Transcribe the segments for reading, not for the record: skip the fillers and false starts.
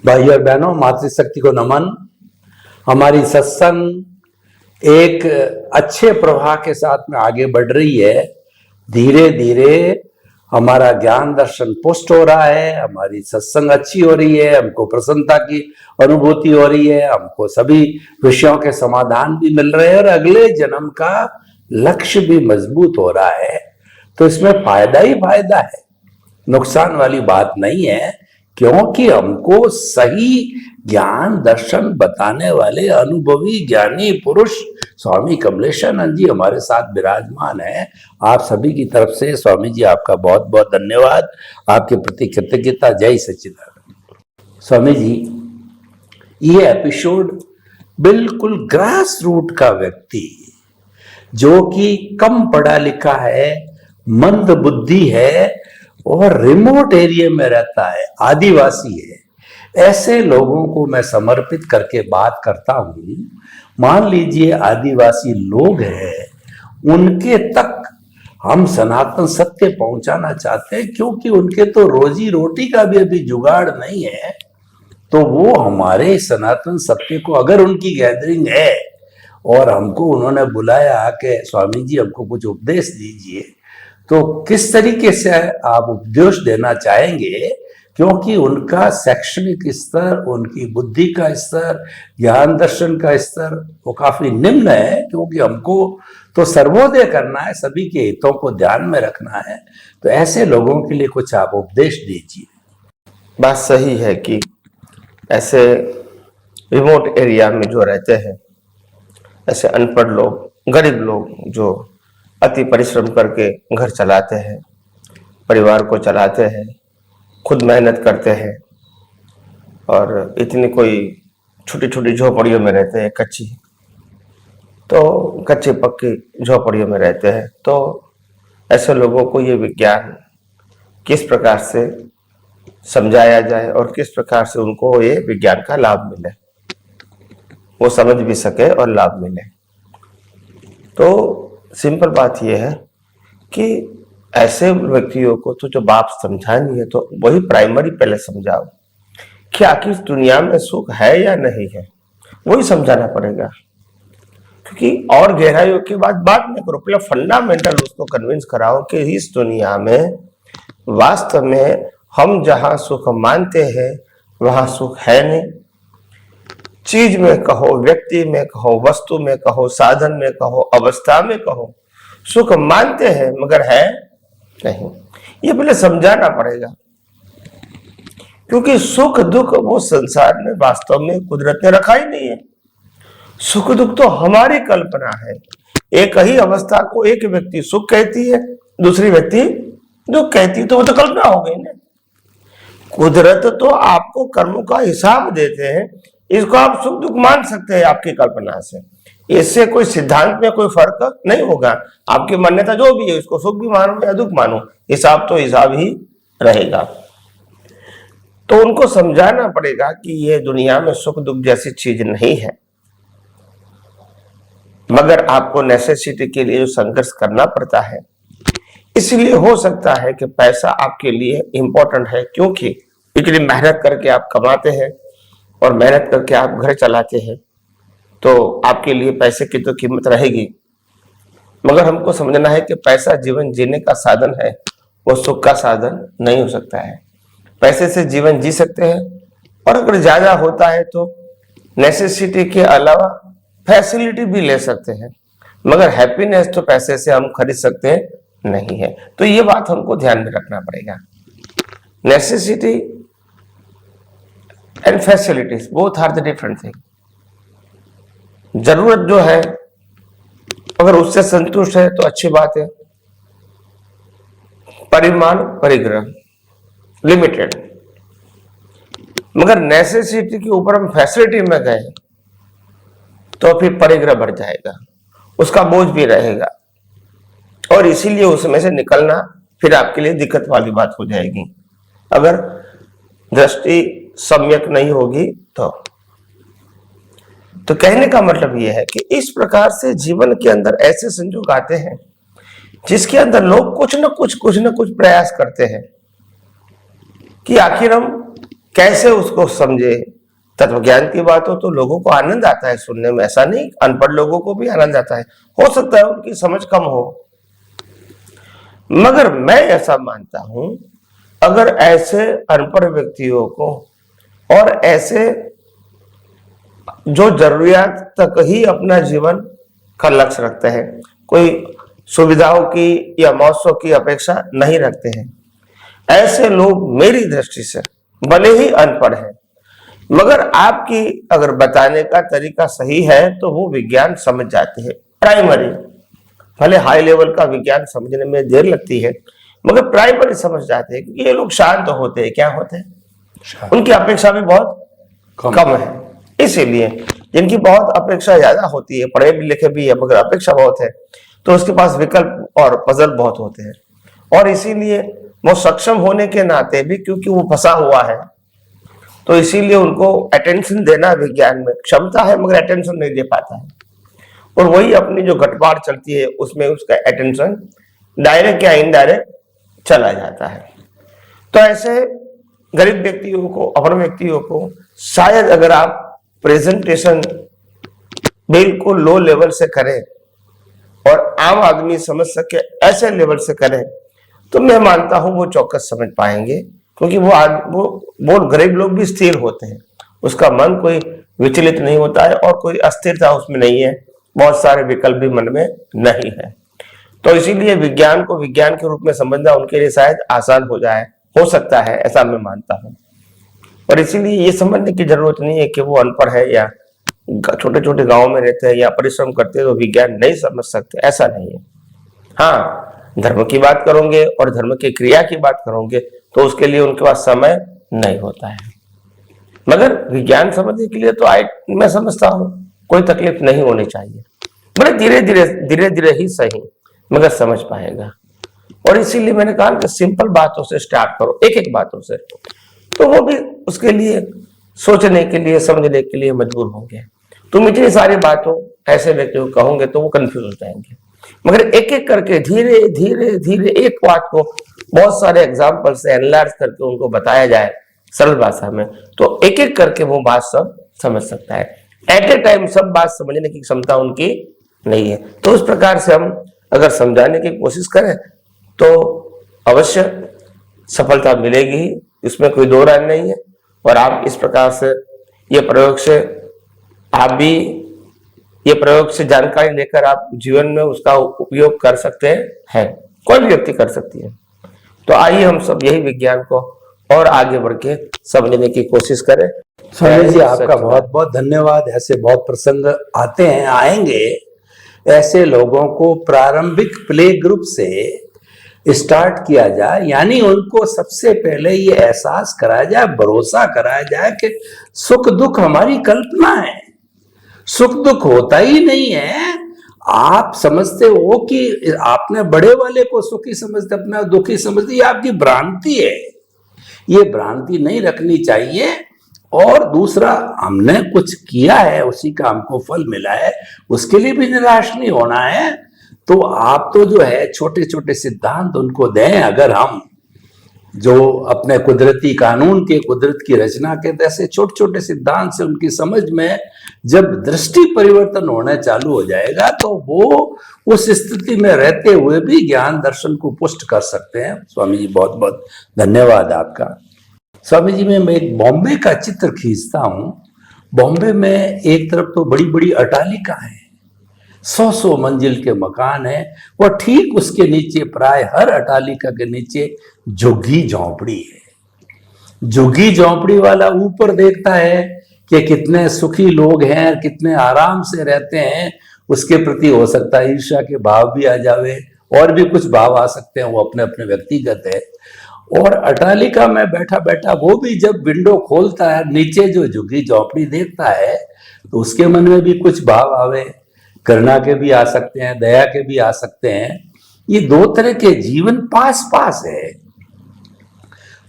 भाई और बहनों, मातृशक्ति को नमन। हमारी सत्संग एक अच्छे प्रवाह के साथ में आगे बढ़ रही है। धीरे धीरे हमारा ज्ञान दर्शन पुष्ट हो रहा है, हमारी सत्संग अच्छी हो रही है, हमको प्रसन्नता की अनुभूति हो रही है, हमको सभी विषयों के समाधान भी मिल रहे हैं और अगले जन्म का लक्ष्य भी मजबूत हो रहा है। तो इसमें फायदा ही फायदा है, नुकसान वाली बात नहीं है, क्योंकि हमको सही ज्ञान दर्शन बताने वाले अनुभवी ज्ञानी पुरुष स्वामी कमलेशानंद जी हमारे साथ विराजमान है। आप सभी की तरफ से स्वामी जी आपका बहुत बहुत धन्यवाद, आपके प्रति कृतज्ञता। जय सच्चिदानंद। स्वामी जी, ये एपिसोड बिल्कुल ग्रास रूट का व्यक्ति जो कि कम पढ़ा लिखा है, मंद बुद्धि है और रिमोट एरिया में रहता है, आदिवासी है, ऐसे लोगों को मैं समर्पित करके बात करता हूं। मान लीजिए आदिवासी लोग हैं, उनके तक हम सनातन सत्य पहुंचाना चाहते हैं, क्योंकि उनके तो रोजी रोटी का भी अभी जुगाड़ नहीं है। तो वो हमारे सनातन सत्य को, अगर उनकी गैदरिंग है और हमको उन्होंने बुलाया कि स्वामी जी हमको कुछ उपदेश दीजिए, तो किस तरीके से आप उपदेश देना चाहेंगे? क्योंकि उनका शैक्षणिक स्तर, उनकी बुद्धि का स्तर, ज्ञान दर्शन का स्तर वो काफी निम्न है, क्योंकि हमको तो सर्वोदय करना है, सभी के हितों को ध्यान में रखना है। तो ऐसे लोगों के लिए कुछ आप उपदेश दीजिए। बात सही है कि ऐसे रिमोट एरिया में जो रहते हैं, ऐसे अनपढ़ लोग, गरीब लोग जो अति परिश्रम करके घर चलाते हैं, परिवार को चलाते हैं, खुद मेहनत करते हैं और इतनी कोई छोटी छोटी झोपड़ियों में रहते हैं, कच्ची पक्की झोपड़ियों में रहते हैं। तो ऐसे लोगों को ये विज्ञान किस प्रकार से समझाया जाए और किस प्रकार से उनको ये विज्ञान का लाभ मिले, वो समझ भी सके और लाभ मिले। तो सिंपल बात यह है कि ऐसे व्यक्तियों को तो जो बाप समझानी है, तो वही प्राइमरी पहले समझाओ कि आखिर दुनिया में सुख है या नहीं है, वही समझाना पड़ेगा। क्योंकि और गहराइयों की बात नहीं करो, पहले फंडामेंटल उसको कन्विंस कराओ कि इस दुनिया में वास्तव में हम जहां सुख मानते हैं वहां सुख है नहीं। चीज में कहो, व्यक्ति में कहो, वस्तु में कहो, साधन में कहो, अवस्था में कहो, सुख मानते हैं मगर है नहीं। ये पहले समझाना पड़ेगा, क्योंकि सुख दुख वो संसार में वास्तव में कुदरत ने रखा ही नहीं है। सुख दुख तो हमारी कल्पना है। एक ही अवस्था को एक व्यक्ति सुख कहती है, दूसरी व्यक्ति दुख कहती है, तो वो तो कल्पना हो गई ना। कुदरत तो आपको कर्मों का हिसाब देते हैं, इसको आप सुख दुख मान सकते हैं आपकी कल्पना से। इससे कोई सिद्धांत में कोई फर्क नहीं होगा। आपकी मान्यता जो भी है, उसको सुख भी मानो या दुख मानो, हिसाब तो हिसाब ही रहेगा। तो उनको समझाना पड़ेगा कि ये दुनिया में सुख दुख जैसी चीज नहीं है, मगर आपको नेसेसिटी के लिए जो संघर्ष करना पड़ता है। इसलिए हो सकता है कि पैसा आपके लिए इंपॉर्टेंट है, क्योंकि इतनी मेहनत करके आप कमाते हैं और मेहनत करके आप घर चलाते हैं, तो आपके लिए पैसे की तो कीमत रहेगी। मगर हमको समझना है कि पैसा जीवन जीने का साधन है, वो सुख का साधन नहीं हो सकता है। पैसे से जीवन जी सकते हैं, और अगर ज्यादा होता है तो नेसेसिटी के अलावा फैसिलिटी भी ले सकते हैं, मगर हैप्पीनेस तो पैसे से हम खरीद सकते नहीं है। तो ये बात हमको ध्यान में रखना पड़ेगा। Necessity and facilities both are the different thing. जरूरत जो है अगर उससे संतुष्ट है तो अच्छी बात है, परिमाण परिग्रह लिमिटेड। मगर नेसेसिटी के ऊपर हम फैसिलिटी में गए तो फिर परिग्रह बढ़ जाएगा, उसका बोझ भी रहेगा, और इसीलिए उसमें से निकलना फिर आपके लिए दिक्कत वाली बात हो जाएगी अगर दृष्टि सम्यक नहीं होगी। तो कहने का मतलब यह है कि इस प्रकार से जीवन के अंदर ऐसे संजोग आते हैं जिसके अंदर लोग कुछ न कुछ प्रयास करते हैं कि आखिर हम कैसे उसको समझे। तत्व ज्ञान की बात हो तो लोगों को आनंद आता है सुनने में, ऐसा नहीं, अनपढ़ लोगों को भी आनंद आता है, हो सकता है उनकी समझ कम हो, मगर मैं ऐसा मानता हूं अगर ऐसे अनपढ़ व्यक्तियों को और ऐसे जो जरूरियात तक ही अपना जीवन का लक्ष्य रखते हैं, कोई सुविधाओं की या मौसों की अपेक्षा नहीं रखते हैं, ऐसे लोग मेरी दृष्टि से भले ही अनपढ़ हैं मगर आपकी अगर बताने का तरीका सही है तो वो विज्ञान समझ जाते हैं। प्राइमरी, भले हाई लेवल का विज्ञान समझने में देर लगती है मगर प्राइमरी समझ जाते हैं, क्योंकि ये लोग शांत होते हैं, क्या होते हैं, उनकी अपेक्षा भी बहुत कम है। इसीलिए जिनकी बहुत अपेक्षा ज्यादा होती है, पढ़े भी लिखे भी है मगर अपेक्षा बहुत है, तो उसके पास विकल्प और पजल बहुत होते हैं, और इसीलिए वो सक्षम होने के नाते भी, क्योंकि वो फंसा हुआ है, तो इसीलिए उनको अटेंशन देना विज्ञान में क्षमता है मगर अटेंशन नहीं दे पाता है, और वही अपनी जो घटबाड़ चलती है उसमें उसका अटेंशन डायरेक्ट या इनडायरेक्ट चला जाता है। तो ऐसे गरीब व्यक्तियों को, अपर व्यक्तियों को शायद अगर आप प्रेजेंटेशन बिल्कुल लो लेवल से करें और आम आदमी समझ सके ऐसे लेवल से करें, तो मैं मानता हूं वो चौकस समझ पाएंगे, क्योंकि वो गरीब लोग भी स्थिर होते हैं, उसका मन कोई विचलित नहीं होता है और कोई अस्थिरता उसमें नहीं है, बहुत सारे विकल्प भी मन में नहीं है। तो इसीलिए विज्ञान को विज्ञान के रूप में समझना उनके लिए शायद आसान हो जाए, हो सकता है, ऐसा मैं मानता हूं। और इसीलिए ये समझने की जरूरत नहीं है कि वो अनपढ़ है या छोटे छोटे गांव में रहते हैं या परिश्रम करते हैं तो विज्ञान नहीं समझ सकते, ऐसा नहीं है। हाँ, धर्म की बात करोगे और धर्म की क्रिया की बात करोगे तो उसके लिए उनके पास समय नहीं होता है, मगर विज्ञान समझने के लिए तो मैं समझता हूं कोई तकलीफ नहीं होनी चाहिए, बड़े धीरे धीरे ही सही मगर समझ पाएगा। और इसीलिए मैंने कहा कि सिंपल बातों से स्टार्ट करो, एक एक बातों से, तो वो भी उसके लिए सोचने के लिए, समझने के लिए मजबूर होंगे। तुम इतनी सारी बातों ऐसे व्यक्तियों को कहोगे तो वो कंफ्यूज हो जाएंगे, मगर एक एक करके धीरे धीरे धीरे एक बात को बहुत सारे एग्जाम्पल से एनालाइज करके उनको बताया जाए सरल भाषा में, तो एक एक करके वो बात सब समझ सकता है। एट ए टाइम सब बात समझने की क्षमता उनकी नहीं है, तो उस प्रकार से हम अगर समझाने की कोशिश करें तो अवश्य सफलता मिलेगी ही, इसमें कोई दो राय नहीं है। और आप इस प्रकार से ये प्रयोग से आप भी ये प्रयोग से जानकारी लेकर आप जीवन में उसका उपयोग कर सकते हैं, कोई भी व्यक्ति कर सकती है। तो आइए हम सब यही विज्ञान को और आगे बढ़ के समझने की कोशिश करें। स्वामी जी आपका बहुत बहुत धन्यवाद। ऐसे बहुत प्रसंग आते हैं, आएंगे, ऐसे लोगों को प्रारंभिक प्ले ग्रुप से स्टार्ट किया जाए, यानी उनको सबसे पहले ये एहसास कराया जाए, भरोसा कराया जाए कि सुख दुख हमारी कल्पना है, सुख दुख होता ही नहीं है। आप समझते हो कि आपने बड़े वाले को सुखी समझते, अपना दुखी समझते, ये आपकी भ्रांति है, ये भ्रांति नहीं रखनी चाहिए। और दूसरा, हमने कुछ किया है, उसी का हमको फल मिला है, उसके लिए भी निराश नहीं होना है। तो आप तो जो है छोटे छोटे सिद्धांत उनको दें, अगर हम जो अपने कुदरती कानून के, कुदरत की रचना के जैसे छोटे छोटे सिद्धांत से उनकी समझ में जब दृष्टि परिवर्तन होना चालू हो जाएगा तो वो उस स्थिति में रहते हुए भी ज्ञान दर्शन को पुष्ट कर सकते हैं। स्वामी जी बहुत बहुत धन्यवाद आपका। स्वामी जी मैं एक बॉम्बे का चित्र खींचता हूँ। बॉम्बे में एक तरफ तो बड़ी बड़ी अट्टालिका है, 100 मंजिल के मकान है, और ठीक उसके नीचे, प्राय हर अट्टालिका के नीचे झुग्गी झोंपड़ी है। झुग्गी झोंपड़ी वाला ऊपर देखता है कि कितने सुखी लोग हैं, कितने आराम से रहते हैं, उसके प्रति हो सकता है ईर्ष्या के भाव भी आ जावे, और भी कुछ भाव आ सकते हैं, वो अपने अपने व्यक्तिगत है। और अट्टालिका में बैठा बैठा वो भी जब विंडो खोलता है, नीचे जो झुग्गी झोंपड़ी देखता है, तो उसके मन में भी कुछ भाव आवे, करुणा के भी आ सकते हैं, दया के भी आ सकते हैं। ये दो तरह के जीवन पास पास है।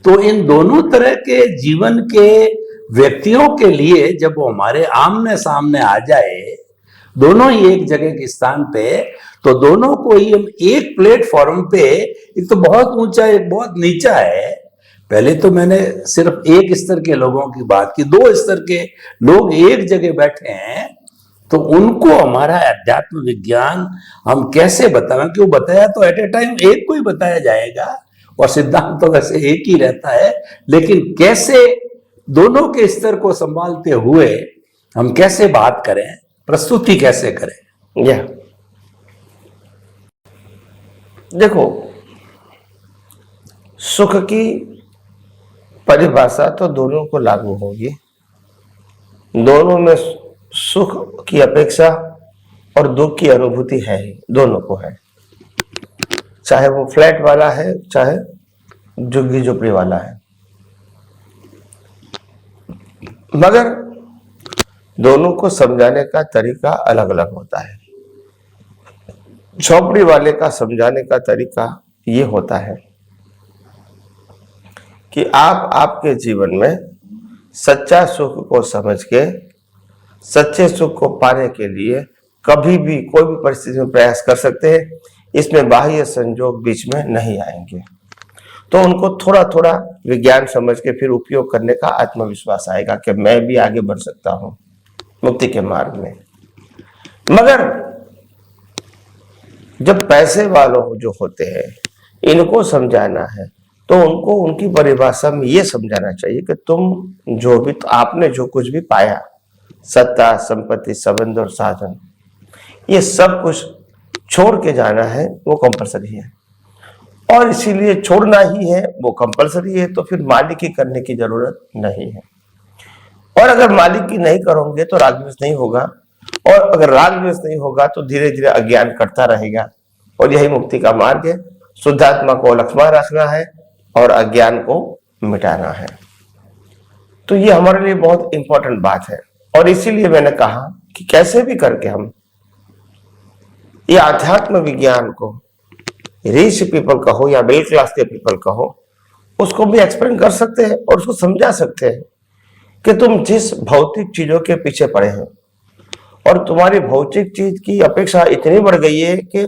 तो इन दोनों तरह के जीवन के व्यक्तियों के लिए जब वो हमारे आमने सामने आ जाए, दोनों ही एक जगह के स्थान पे, तो दोनों को ही हम एक प्लेटफॉर्म पे, एक तो बहुत ऊंचा एक बहुत नीचा है, पहले तो मैंने सिर्फ एक स्तर के लोगों की बात की, 2 स्तर के लोग एक जगह बैठे हैं तो उनको हमारा अध्यात्म विज्ञान हम कैसे बताएं, कि वो बताया तो एट ए टाइम एक को ही बताया जाएगा और सिद्धांत तो वैसे एक ही रहता है, लेकिन कैसे दोनों के स्तर को संभालते हुए हम कैसे बात करें, प्रस्तुति कैसे करें। या देखो, सुख की परिभाषा तो दोनों को लागू होगी। दोनों में सुख की अपेक्षा और दुख की अनुभूति है ही, दोनों को है, चाहे वो फ्लैट वाला है चाहे झुग्गी झोपड़ी वाला है। मगर दोनों को समझाने का तरीका अलग अलग होता है। झोपड़ी वाले का समझाने का तरीका ये होता है कि आप आपके जीवन में सच्चा सुख को समझ के सच्चे सुख को पाने के लिए कभी भी कोई भी परिस्थिति में प्रयास कर सकते हैं, इसमें बाह्य संजोग बीच में नहीं आएंगे। तो उनको थोड़ा थोड़ा विज्ञान समझ के फिर उपयोग करने का आत्मविश्वास आएगा कि मैं भी आगे बढ़ सकता हूं मुक्ति के मार्ग में। मगर जब पैसे वालों जो होते हैं इनको समझाना है तो उनको उनकी परिभाषा में ये समझाना चाहिए कि तुम जो भी, तो आपने जो कुछ भी पाया, सत्ता, संपत्ति, संबंध और साधन, ये सब कुछ छोड़ के जाना है, वो कंपलसरी है। और इसीलिए छोड़ना ही है, वो कंपलसरी है, तो फिर मालिक की करने की जरूरत नहीं है। और अगर मालिक की नहीं करोगे तो राग द्वेष नहीं होगा, और अगर राग द्वेष नहीं होगा तो धीरे धीरे अज्ञान करता रहेगा। और यही मुक्ति का मार्ग है। शुद्धात्मा को लक्ष्मण रखना है और अज्ञान को मिटाना है। तो ये हमारे लिए बहुत इंपॉर्टेंट बात है। और इसीलिए मैंने कहा कि कैसे भी करके हम ये अध्यात्म विज्ञान को, रिच पीपल कहो या मिडिल क्लास के पीपल कहो, उसको भी एक्सप्लेन कर सकते हैं और उसको समझा सकते हैं कि तुम जिस भौतिक चीजों के पीछे पड़े हैं और तुम्हारी भौतिक चीज की अपेक्षा इतनी बढ़ गई है कि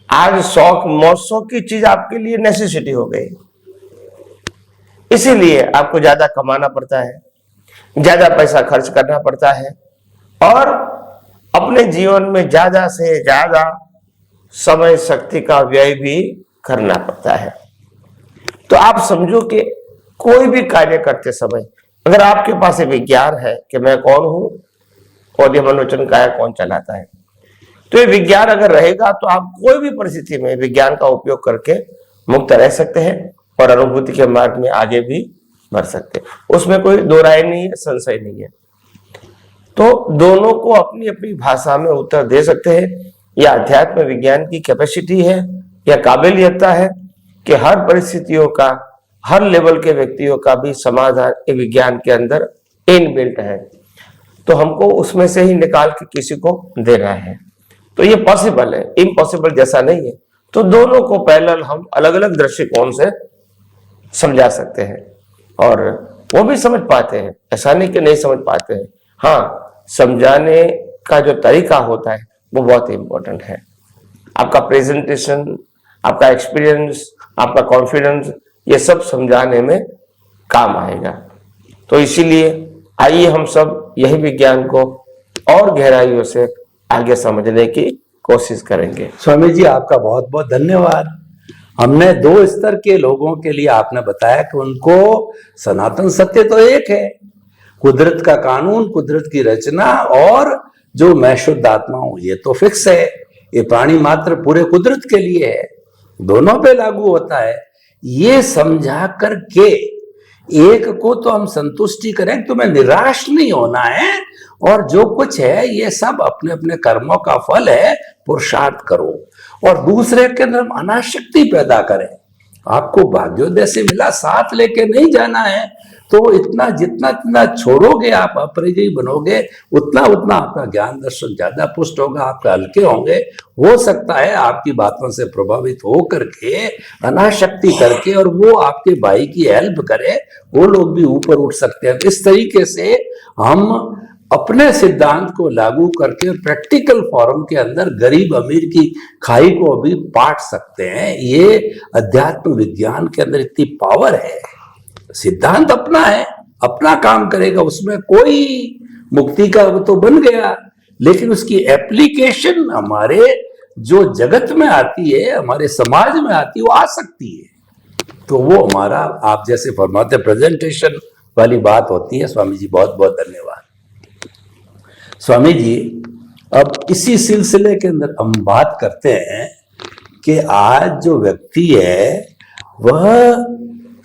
आज शौक मौसों की चीज आपके लिए नेसेसिटी हो गई। इसीलिए आपको ज्यादा कमाना पड़ता है, ज्यादा पैसा खर्च करना पड़ता है और अपने जीवन में ज्यादा से ज्यादा समय शक्ति का व्यय भी करना पड़ता है। तो आप समझो कि कोई भी कार्य करते समय अगर आपके पास ये विज्ञान है कि मैं कौन हूं और ये मनोवचन काया कौन चलाता है, तो ये विज्ञान अगर रहेगा तो आप कोई भी परिस्थिति में विज्ञान का उपयोग करके मुक्त रह सकते हैं और अनुभूति के मार्ग में आगे भी बढ़ सकते हैं। उसमें कोई दो राय नहीं है, संशय नहीं है। तो दोनों को अपनी अपनी भाषा में उत्तर दे सकते हैं। यह अध्यात्म विज्ञान की कैपेसिटी है, यह काबिलियत है कि हर परिस्थितियों का, हर लेवल के व्यक्तियों का भी समाधान विज्ञान के अंदर इनबिल्ट है। तो हमको उसमें से ही निकाल के किसी को देना है। तो ये पॉसिबल है, इम्पॉसिबल जैसा नहीं है। तो दोनों को पैरेलल हम अलग अलग दृष्टिकोण से समझा सकते हैं और वो भी समझ पाते हैं, ऐसा नहीं कि नहीं समझ पाते हैं। हाँ, समझाने का जो तरीका होता है वो बहुत इंपॉर्टेंट है। आपका प्रेजेंटेशन, आपका एक्सपीरियंस, आपका कॉन्फिडेंस, ये सब समझाने में काम आएगा। तो इसीलिए आइए हम सब यही विज्ञान को और गहराइयों से आगे समझने की कोशिश करेंगे। स्वामी जी, आपका बहुत बहुत धन्यवाद। हमने 2 स्तर के लोगों के लिए आपने बताया कि उनको सनातन सत्य तो एक है, कुदरत का कानून, कुदरत की रचना, और जो मैं शुद्ध आत्मा हूं ये तो फिक्स है। ये प्राणी मात्र पूरे कुदरत के लिए है, दोनों पे लागू होता है। ये समझा करके एक को तो हम संतुष्टि करें, तुम्हें निराश नहीं होना है और जो कुछ है ये सब अपने अपने कर्मों का फल है, पुरुषार्थ करो। और दूसरे के अंदर अनाशक्ति पैदा करें। आपको भाग्योदय से मिला, साथ लेके नहीं जाना है। तो इतना जितना जितना छोड़ोगे आप, अपरिजयी बनोगे, उतना उतना आपका ज्ञान दर्शन ज्यादा पुष्ट होगा, आप हल्के होंगे। हो सकता है आपकी बातों से प्रभावित हो करके, अनाशक्ति करके, और वो आपके भाई की हेल्प करे, वो लोग भी ऊपर उठ सकते हैं। इस तरीके से हम अपने सिद्धांत को लागू करके प्रैक्टिकल फॉर्म के अंदर गरीब अमीर की खाई को भी बांट सकते हैं। ये अध्यात्म विज्ञान के अंदर इतनी पावर है। सिद्धांत अपना है, अपना काम करेगा, उसमें कोई मुक्ति का वो तो बन गया, लेकिन उसकी एप्लीकेशन हमारे जो जगत में आती है, हमारे समाज में आती है, वो आ सकती है। तो वो हमारा, आप जैसे फरमाते प्रेजेंटेशन वाली बात होती है। स्वामी जी बहुत बहुत धन्यवाद। स्वामी जी, अब इसी सिलसिले के अंदर हम बात करते हैं कि आज जो व्यक्ति है वह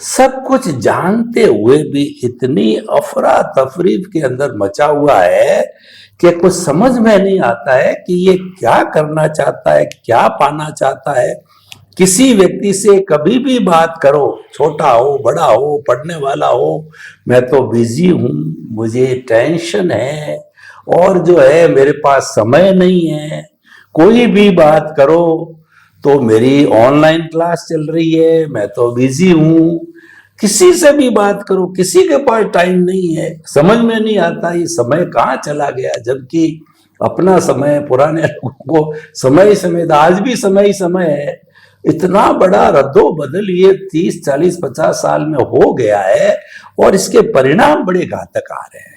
सब कुछ जानते हुए भी इतनी अफरा तफरी के अंदर मचा हुआ है कि कुछ समझ में नहीं आता है कि ये क्या करना चाहता है, क्या पाना चाहता है। किसी व्यक्ति से कभी भी बात करो, छोटा हो बड़ा हो पढ़ने वाला हो, मैं तो बिजी हूं, मुझे टेंशन है, और जो है मेरे पास समय नहीं है। कोई भी बात करो तो मेरी ऑनलाइन क्लास चल रही है, मैं तो बिजी हूं। किसी से भी बात करो, किसी के पास टाइम नहीं है। समझ में नहीं आता ये समय कहाँ चला गया, जबकि अपना समय पुराने लोगों को समय समय, आज भी समय ही समय है। इतना बड़ा रद्दो बदल ये 30 40 50 साल में हो गया है, और इसके परिणाम बड़े घातक आ रहे हैं।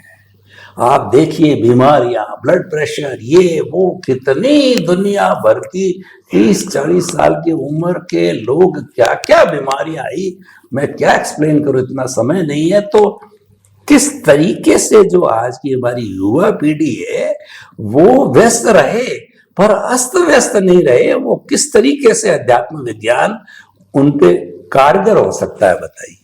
आप देखिए बीमारियां, ब्लड प्रेशर, ये वो, कितनी दुनिया भर की 30 40 साल की उम्र के लोग, क्या क्या बीमारियां आई, मैं क्या एक्सप्लेन करूं, इतना समय नहीं है। तो किस तरीके से जो आज की हमारी युवा पीढ़ी है वो व्यस्त रहे, पर अस्त व्यस्त नहीं रहे, वो किस तरीके से अध्यात्म विज्ञान उन पे कारगर हो सकता है, बताइए।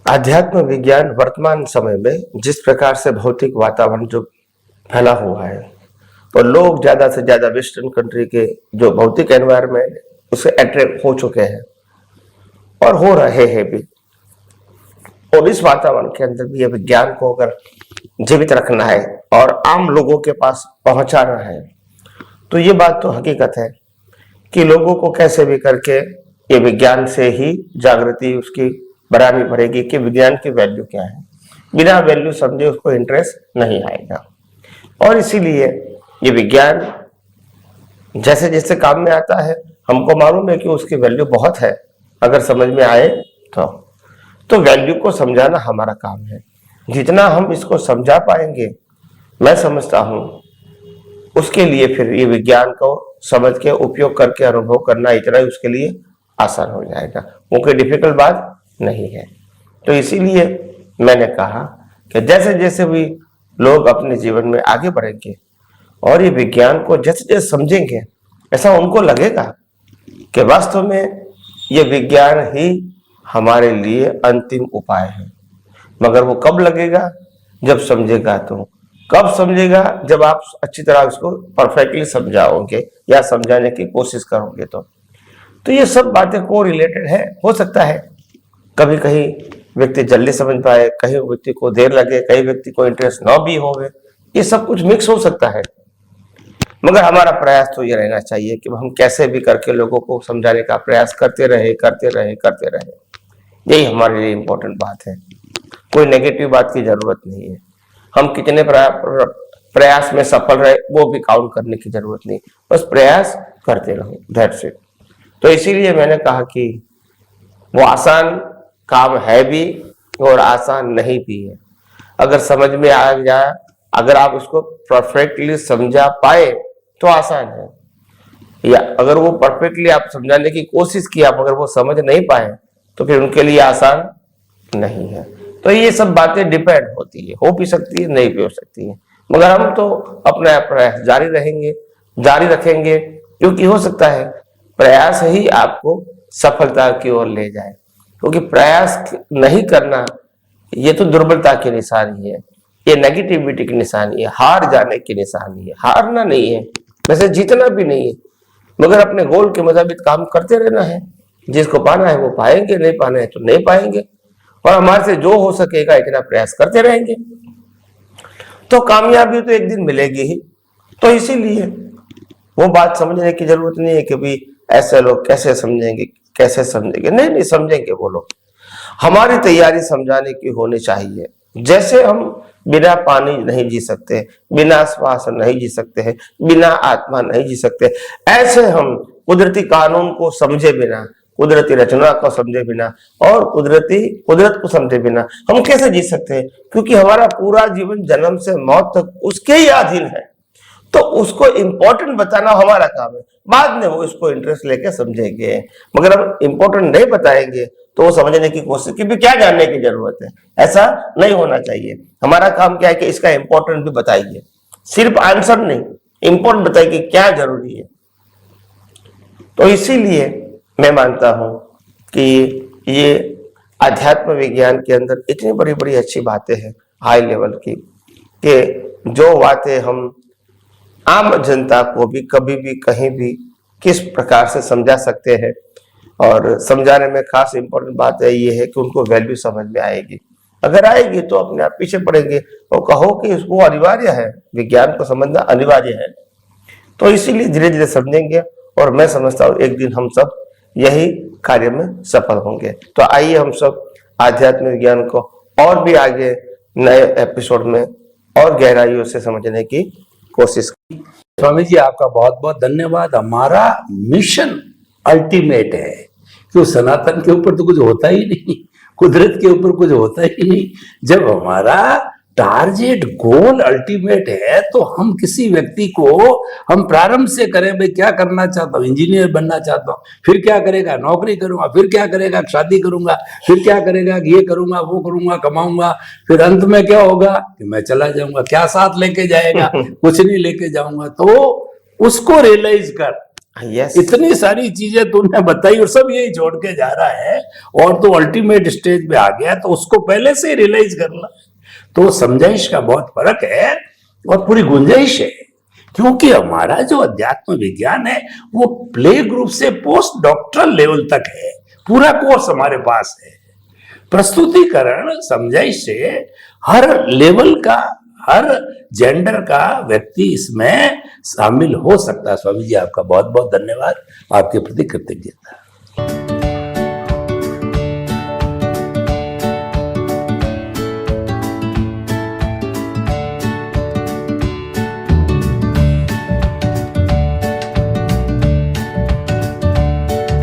आध्यात्म विज्ञान वर्तमान समय में जिस प्रकार से भौतिक वातावरण जो फैला हुआ है, और लोग ज्यादा से ज्यादा वेस्टर्न कंट्री के जो भौतिक एनवायरनमेंट उसे अट्रैक्ट हो चुके हैं और हो रहे हैं भी, और इस वातावरण के अंदर भी ये विज्ञान को अगर जीवित रखना है और आम लोगों के पास पहुंचाना है, तो ये बात तो हकीकत है कि लोगों को कैसे भी करके ये विज्ञान से ही जागृति उसकी बढ़ानी पड़ेगी कि विज्ञान की वैल्यू क्या है। बिना वैल्यू समझे उसको इंटरेस्ट नहीं आएगा, और इसीलिए ये विज्ञान जैसे जैसे काम में आता है, हमको मालूम है कि उसकी वैल्यू बहुत है। अगर समझ में आए तो वैल्यू को समझाना हमारा काम है। जितना हम इसको समझा पाएंगे, मैं समझता हूं, उसके लिए फिर ये विज्ञान को समझ के उपयोग करके अनुभव करना इतना ही उसके लिए आसान हो जाएगा, क्योंकि डिफिकल्ट बात नहीं है। तो इसीलिए मैंने कहा कि जैसे जैसे भी लोग अपने जीवन में आगे बढ़ेंगे और ये विज्ञान को जैसे जैसे समझेंगे, ऐसा उनको लगेगा कि वास्तव में ये विज्ञान ही हमारे लिए अंतिम उपाय है। मगर वो कब लगेगा? जब समझेगा। तो कब समझेगा? जब आप अच्छी तरह उसको परफेक्टली समझाओगे या समझाने की कोशिश करोगे। तो ये सब बातें को रिलेटेड है। हो सकता है कभी कहीं व्यक्ति जल्दी समझ पाए, कहीं व्यक्ति को देर लगे, कहीं व्यक्ति को इंटरेस्ट ना भी होवे, ये सब कुछ मिक्स हो सकता है। मगर हमारा प्रयास तो ये रहना चाहिए कि हम कैसे भी करके लोगों को समझाने का प्रयास करते रहे। यही हमारे लिए इम्पोर्टेंट बात है। कोई नेगेटिव बात की जरूरत नहीं है। हम कितने प्रयास में सफल रहे वो भी काउंट करने की जरूरत नहीं, बस प्रयास करते रहो, दैट्स इट। तो इसीलिए मैंने कहा कि वो आसान काम है भी और आसान नहीं भी है। अगर समझ में आ जाए, अगर आप उसको परफेक्टली समझा पाए तो आसान है, या अगर वो परफेक्टली आप समझाने की कोशिश की, आप अगर वो समझ नहीं पाए तो फिर उनके लिए आसान नहीं है। तो ये सब बातें डिपेंड होती है, हो भी सकती है, नहीं भी हो सकती है। मगर हम तो अपना प्रयास जारी रखेंगे, क्योंकि हो सकता है प्रयास ही आपको सफलता की ओर ले जाए। क्योंकि प्रयास नहीं करना ये तो दुर्बलता की निशानी है, ये नेगेटिविटी की निशानी है, हार जाने की निशानी है। हारना नहीं है, वैसे जीतना भी नहीं है, मगर अपने गोल के मुताबिक काम करते रहना है। जिसको पाना है वो पाएंगे, नहीं पाना है तो नहीं पाएंगे, और हमारे से जो हो सकेगा इतना प्रयास करते रहेंगे तो कामयाबी तो एक दिन मिलेगी ही। तो इसीलिए वो बात समझने की जरूरत नहीं है कि भाई ऐसे लोग कैसे समझेंगे, नहीं समझेंगे वो लोग। हमारी तैयारी समझाने की होनी चाहिए। जैसे हम बिना पानी नहीं जी सकते, बिना श्वास नहीं जी सकते हैं, बिना आत्मा नहीं जी सकते, ऐसे हम कुदरती कानून को समझे बिना कुदरती रचना को समझे बिना और कुदरत को समझे बिना हम कैसे जी सकते हैं? क्योंकि हमारा पूरा जीवन जन्म से मौत तक उसके ही अधीन है। तो उसको इम्पोर्टेंट बताना हमारा काम है, बाद में वो इसको इंटरेस्ट लेके समझेंगे। मगर हम इम्पोर्टेंट नहीं बताएंगे तो वो समझने की कोशिश की भी क्या जानने की जरूरत है, ऐसा नहीं होना चाहिए। हमारा काम क्या है कि इसका इम्पोर्टेंट भी बताइए, सिर्फ आंसर नहीं, इम्पोर्टेंट बताइए कि क्या जरूरी है। तो इसीलिए मैं मानता हूं कि ये अध्यात्म विज्ञान के अंदर इतनी बड़ी बड़ी अच्छी बातें हैं हाई लेवल की, कि जो बातें हम आम जनता को भी कभी भी कहीं भी किस प्रकार से समझा सकते हैं। और समझाने में खास इंपॉर्टेंट बात है ये है कि उनको वैल्यू समझ में आएगी। अगर आएगी तो अपने आप पीछे पड़ेंगे और कहो कि इसको अनिवार्य है, विज्ञान को समझना अनिवार्य है। तो इसीलिए धीरे धीरे समझेंगे और मैं समझता हूँ एक दिन हम सब यही कार्य में सफल होंगे। तो आइए हम सब आध्यात्मिक विज्ञान को और भी आगे नए एपिसोड में और गहराइयों से समझने की कोशिश। स्वामी जी आपका बहुत बहुत धन्यवाद। हमारा मिशन अल्टीमेट है कि सनातन के ऊपर तो कुछ होता ही नहीं, कुदरत के ऊपर कुछ होता ही नहीं। जब हमारा टारगेट गोल अल्टीमेट है तो हम किसी व्यक्ति को हम प्रारंभ से करें, भाई क्या करना चाहता हूँ, इंजीनियर बनना चाहता हूँ, फिर क्या करेगा, नौकरी करूंगा, फिर क्या करेगा, शादी करूंगा, फिर क्या करेगा, ये करूंगा, वो करूंगा, कमाऊंगा, फिर अंत में क्या होगा कि मैं चला जाऊंगा। क्या साथ लेके जाएगा? कुछ नहीं लेके जाऊंगा। तो उसको रियलाइज कर, yes. इतनी सारी चीजें तूने बताई और सब यही छोड़ के जा रहा है और तो अल्टीमेट स्टेज पे आ गया, तो उसको पहले से रियलाइज कर ला। तो समझाइश का बहुत फर्क है और पूरी गुंजाइश है, क्योंकि हमारा जो अध्यात्म विज्ञान है वो प्ले ग्रुप से पोस्ट डॉक्टरल लेवल तक है, पूरा कोर्स हमारे पास है। प्रस्तुतिकरण समझाइश से हर लेवल का, हर जेंडर का व्यक्ति इसमें शामिल हो सकता है। स्वामी जी आपका बहुत बहुत धन्यवाद, आपके प्रति कृतज्ञता।